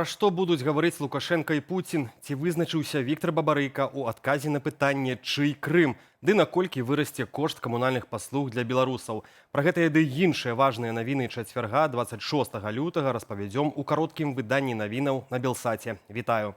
Пра што будуць гаварыць Лукашенко і Пуцін? Ці вызначыўся Віктор Бабарыка ў адказе на пытанне «Чый Крым?», ды наколькі вырасце кошт камунальных паслуг для беларусаў? Пра гэтыя ды іншыя важныя навіны чацвярга 26 лютага распавядзём у кароткім выданні навінаў на Белсаце. Вітаю!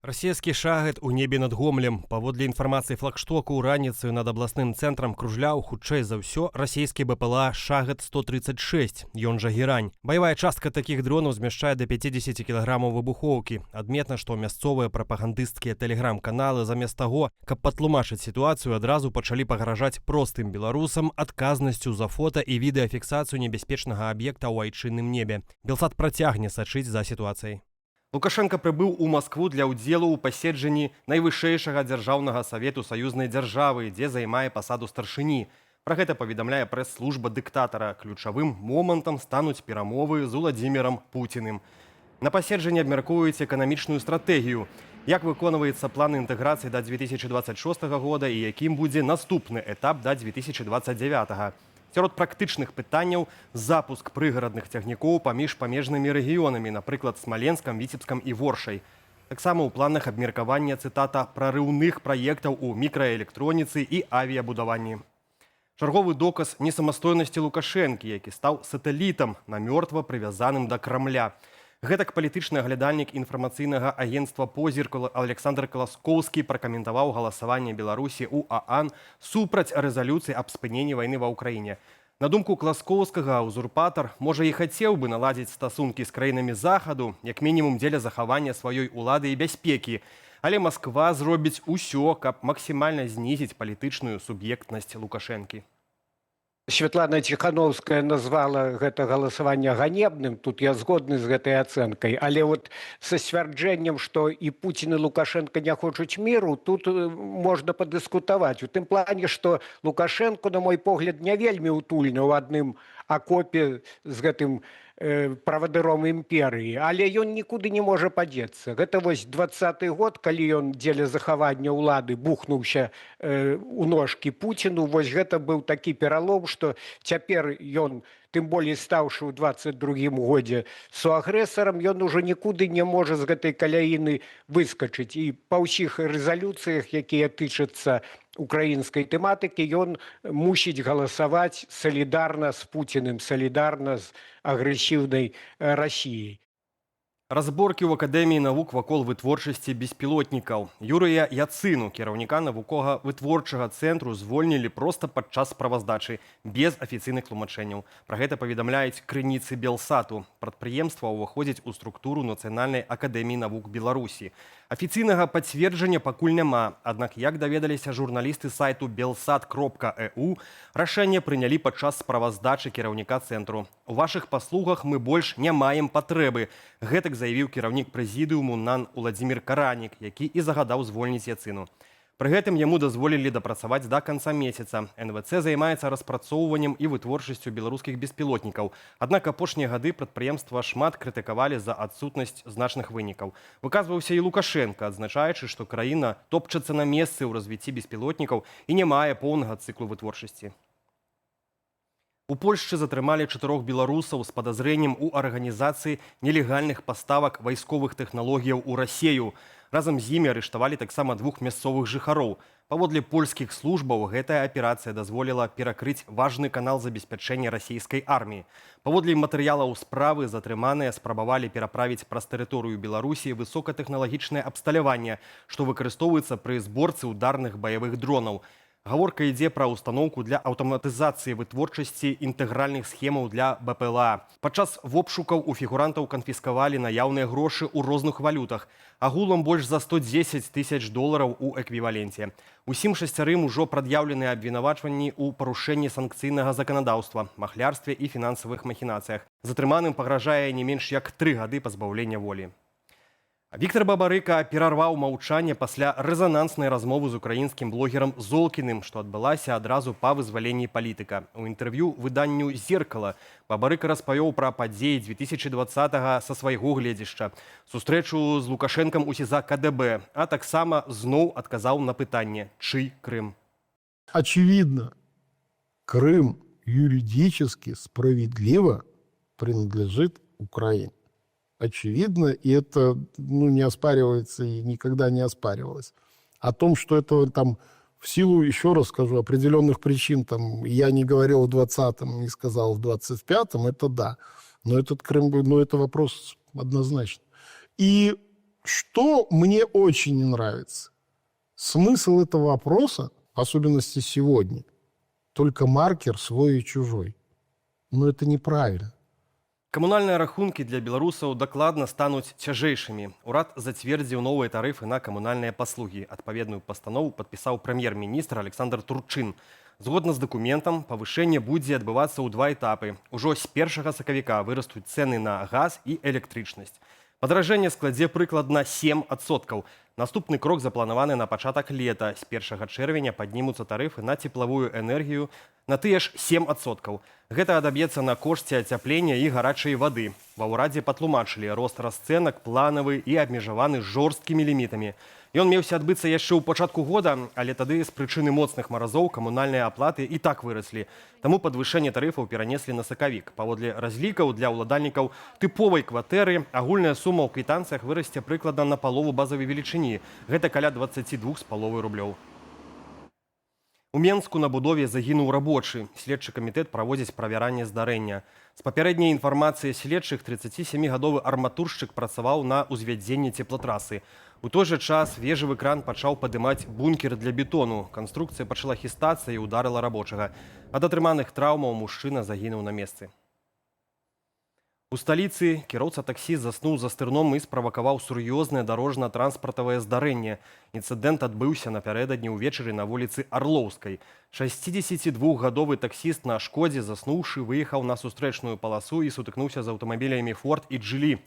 Расійскі шахед у небе над Гомлем. Паводле інфармацыі флагштоку, раніцаю над абласным цэнтрам кружляў, хутчэй за ўсё, расійскі БПЛА «Шахед-136», ён жа «Герань». Баявая частка такіх дронаў змяшчае да 50 кілаграмаў выбухоўкі. Адметна, што мясцовыя прапагандысцкія тэлеграм-каналы замест таго, каб патлумачыць сітуацыю, адразу пачалі пагражаць простым беларусам адказнасцю за фота і відэафіксацыю небяспечнага аб'екта ў айчынным небе. Белсат працягне сачыць за сітуацыяй. Лукашенко прыбыў у Маскву для ўдзелу ў паседжанні найвышэйшага дзяржаўнага савету саюзнай дзяржавы, дзе займае пасаду старшыні. Пра гэта паведамляе прэс-служба дыктатара. Ключавым момантам стануць перамовы з Уладзімірам Пуціным. На паседжанні абмяркоўваюць эканамічную стратэгію. Як выконваецца план інтэграцыі да 2026 года і якім будзе наступны этап да 2029. Сярод практычных пытанняў запуск прыгарадных цягнікоў паміж памежнымі рэгіёнамі, напрыклад, Смаленскам, Віцебскам і Воршай. Таксама ў планах абмеркавання, цытата, прарыўных праектаў у мікраэлектроніцы і авіябудаванні. Чарговы доказ несамастойнасці Лукашэнкі, які стаў сатэлітам, намёртва прывязаным да Крамля. Гэтак палітычны аглядальнік інфармацыйнага агенцтва «Позірк» Александр Каласкоўскі пракаментаваў галасаванне Беларусі ў ААН супраць рэзалюцыі аб спыненні вайны ва ўкраіне. На думку Каласкоўскага, узурпатар, можа, і хацеў бы наладзіць стасункі з краінамі Захаду, як мінімум дзеля захавання сваёй улады і бяспекі. Але Масква зробіць усё, каб максімальна знізіць палітычную суб'ектнасць Лукашэнкі. Святлана Ціхановская назвала гэта галасаванне ганебным, тут я згодны з гэтай ацэнкай, але вот са сцвярджэннем, што і Пуцін і Лукашенко не хочуць міру, тут можна падыскутаваць. У тым плане, што Лукашенко, на мой погляд, не вельмі утульны ў адным акопе з гэтым правадыром імперыі, але ён нікуды не можа падзецца. Гэта вось 20-й год, калі ён дзеля захавання ўлады бухнуўся у ножкі Пуціну, вось гэта быў такі пералом, што цяпер ён, тым болей стаўшы ў 22-м годзе суагрэсарам, ён ужо нікуды не можа з гэтай каляіны выскачыць. І па ўсіх рэзалюцыях, якія тычацца украінскай тэматыкі, ён мусіць галасаваць салідарна з Пуціным, салідарна з агрэсіўнай Расіяй. Разборкі ў Акадэміі навук вакол вытворчасці беспілотнікаў. Юрыя Яцыну, кіраўніка навукова-вытворчага цэнтру, звольнілі проста падчас справаздачы, без афіцыйных тлумачэнняў. Пра гэта паведамляюць крыніцы Белсату. Прадпрыемства ўваходзіць у структуру Нацыянальнай акадэміі навук Беларусі. Афіцыйнага пацверджання пакуль няма, аднак, як даведаліся журналісты сайту belsat.eu, рашэнне прынялі падчас справаздачы кіраўніка цэнтру. У вашых паслугах мы больш не маем патрэбы. Гэтак заявіў кіраўнік прэзідыуму НАН Уладзімір Каранік, які і загадаў звольніць Яцыну. Пры гэтым яму дазволілі дапрацаваць да канца месяца. НВЦ займаецца распрацоўваннем і вытворчасцю беларускіх беспілотнікаў. Аднак апошнія гады прадпрыемства шмат крытыкавалі за адсутнасць значных вынікаў. Выказваўся і Лукашенко, адзначаючы, што краіна топчацца на месцы ў развіцці беспілотнікаў і не мае поўнага цыклу вытворчасці. У Польшчы затрымалі 4 беларусаў з падазрэннем у арганізацыі нелегальных паставак вайсковых тэхналогіяў у Расею. Разам з імі арыштавалі таксама 2 мясцовых жыхароў. Паводле польскіх службаў, гэтая аперацыя дазволіла перакрыць важны канал забеспячэння расійскай арміі. Паводле матэрыялаў справы, затрыманыя спрабавалі пераправіць праз тэрыторыю Беларусі высокатэхналагічнае абсталяванне, што выкарыстоўваецца пры зборцы ударных баявых дронаў. Гаворка ідзе пра ўстаноўку для аўтаматызацыі вытворчасці інтэгральных схемаў для БПЛА. Падчас вобшукаў у фігурантаў канфіскавалі наяўныя грошы ў розных валютах. Агулам больш за 110 000 долараў у эквіваленце. Усім 6 ужо прад'яўленыя абвінавачванні ў парушэнні санкцыйнага заканадаўства, махлярстве і фінансавых махінацыях. Затрыманым пагражае не менш як 3 гады пазбаўлення волі. Віктор Бабарыка перарваў маўчанне пасля рэзананснай размовы з украінскім блогерам Золкіным, што адбылася адразу па вызваленні палітыка. У інтэрв'ю выданню «Зеркала» Бабарыка распавёў пра падзеі 2020-го са свайго гледзішча, сустрэчу з Лукашэнкам у СІЗА КДБ, а таксама зноў адказаў на пытанне «Чый Крым?». Очевидно, Крым юридически справедливо принадлежит Украине. очевидно, и это не оспаривается и никогда не оспаривалось. О том, что это там в силу, еще раз скажу, определенных причин, там, я не говорил в 20-м, не сказал в 25-м, это да. Но этот Крым, это вопрос однозначно. И что мне очень не нравится, смысл этого вопроса, в особенности сегодня, только маркер свой и чужой. Но это неправильно. Камунальныя рахункі для беларусаў дакладна стануць цяжэйшымі. Урад зацвердзіў новыя тарыфы на камунальныя паслугі. Адпаведную пастанову падпісаў прэм'ер-міністр Александр Турчын. Згодна з дакументам, павышэнне будзе адбывацца ў два этапы. Ужо з 1 сакавіка вырастуць цэны на газ і электрычнасць. Падаражэнне складзе прыкладна 7%. Наступны крок запланаваны на пачатак лета. З 1 чэрвеня паднімуцца тарыфы на цеплавую энергію на тыя ж 7%. Гэта адаб'ецца на кошце ацяплення і гарачай вады. Ва ўрадзе патлумачылі, рост расцэнак планавы і абмежаваны жорсткімі лімітамі. Ён меўся адбыцца яшчэ ў пачатку года, але тады з прычыны моцных маразоў камунальныя аплаты і так выраслі. Таму падвышэнне тарыфаў перанеслі на сакавік. Паводле разлікаў для ўладальнікаў тыповай кватэры агульная сума ў квітанцыях вырасце прыкладна на палову базавай велічыні. Гэта каля 22,5 рублёў. У Менску на будове загінуў рабочы. Следчы камітэт праводзіць правяранне здарэння. З папярэдняй інфармацыі следчых 37-гадовы арматуршчык працаваў на ўзвядзенні цеплатрасы. У той жа час вежавы кран пачаў падымаць бункер для бетону. Канструкцыя пачала хістацца і ударыла рабочага. Ад атрыманых траўмаў мужчына загінуў на месцы. У сталіцы кіроўца таксі заснуў за стырном і справакаваў сур'ёзнае дарожна-транспартавае здарэнне. Інцыдэнт адбыўся напярэдадні ўвечары на вуліцы Арлоўскай. 62-гадовы таксіст на шкодзе, заснуўшы, выехаў на сустрэчную паласу і сутыкнуўся з аўтамабілямі «Форд» і «Джилі».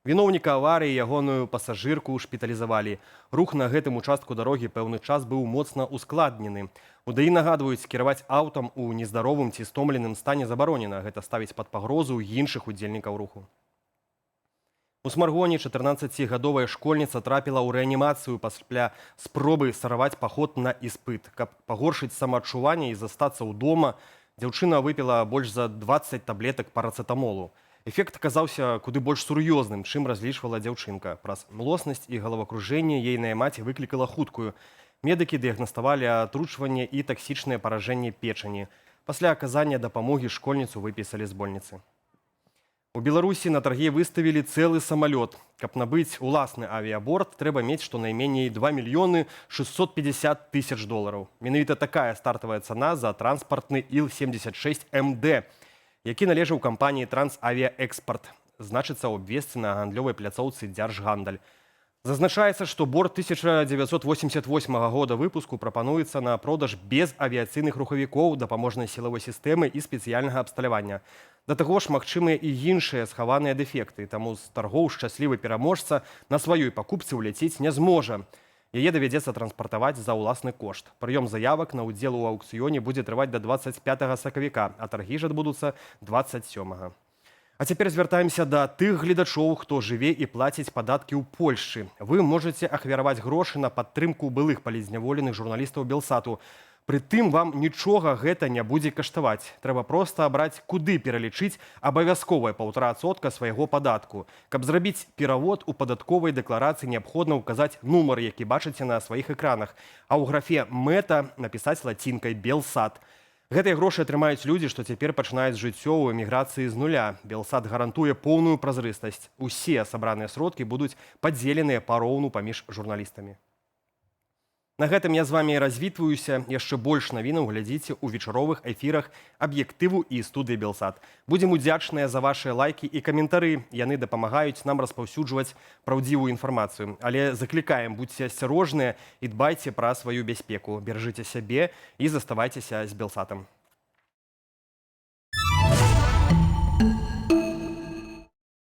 Віноўніка аварыі ягоную пасажырку шпіталізавалі. Рух на гэтым участку дарогі пэўны час быў моцна ускладнены. У ДАІ нагадваюць, кіраваць аўтам у нездаровым ці стомленым стане забаронена. Гэта ставіць пад пагрозу іншых удзельнікаў руху. У Смаргоне 14-гадовая школьніца трапіла ў рэанімацыю пасля спробы сарваць паход на іспыт. Каб пагоршыць самаадчуванне і застацца ўдома, дзяўчына выпіла больш за 20 таблетак парацэтамолу. Эфект аказаўся куды больш сур'ёзным, чым разлічвала дзяўчынка. Праз млоснасць і галавакружэнне ейная маці выклікала хуткую. Медыкі дыягнаставалі атручванне і таксічнае паражэнне печані. Пасля аказання дапамогі школьніцу выпісалі з больніцы. У Беларусі на тарге выставілі цэлы самалёт. Каб набыць уласны авіяборт, трэба мець штонайменей 2 мільёны 650 тысяч долараў. Менавіта такая стартавая цана за транспартны Іл-76МД, які належаў кампаніі «Трансавіаэкспарт». Значыцца ў абвестцы на гандлёвай пляцоўцы «Дзяржгандаль». Зазначаецца, што борт 1988 года выпуску прапануецца на продаж без авіяцыйных рухавікоў, дапаможнай сілавой сістэмы і спецыяльнага абсталявання. Да таго ж магчымыя і іншыя схаваныя дэфекты, таму з таргоў шчаслівы пераможца на сваёй пакупцы ўляцець не зможа. Яе давядзецца транспартаваць за ўласны кошт. Прыём заявак на ўдзел у аўкцыёне будзе трываць да 25 сакавіка, а таргі ж адбудуцца 27. А цяпер звяртаемся да тых гледачоў, хто жыве і плаціць падаткі ў Польшчы. Вы можаце ахвяраваць грошы на падтрымку былых палізняволеных журналістаў Белсату. Прытым вам нічога гэта не будзе каштаваць. Трэба проста абраць, куды пералічыць абавязковае 1,5% свайго падатку. Каб зрабіць перавод, у падатковай дэкларацыі неабходна ўказаць нумар, які бачыце на сваіх экранах, а ў графе «Мэта» напісаць лацінкай «Белсат». Гэтыя грошы атрымаюць людзі, што цяпер пачынаюць жыццё ў эміграцыі з нуля. Белсат гарантуе поўную празрыстасць. Усе сабраныя сродкі будуць падзеленыя пароўну паміж журналістамі. На гэтым я з вамі развітваюся. Яшчэ больш навінаў глядзіце ў вечаровых эфірах аб'ектыву і студыі Белсат. Будзем удзячныя за вашыя лайкі і каментары. Яны дапамагаюць нам распаўсюджваць праўдзівую інфармацыю. Але заклікаем, будзьце асцярожныя і дбайце пра сваю бяспеку. Беражыце сябе і заставайцеся з Белсатам.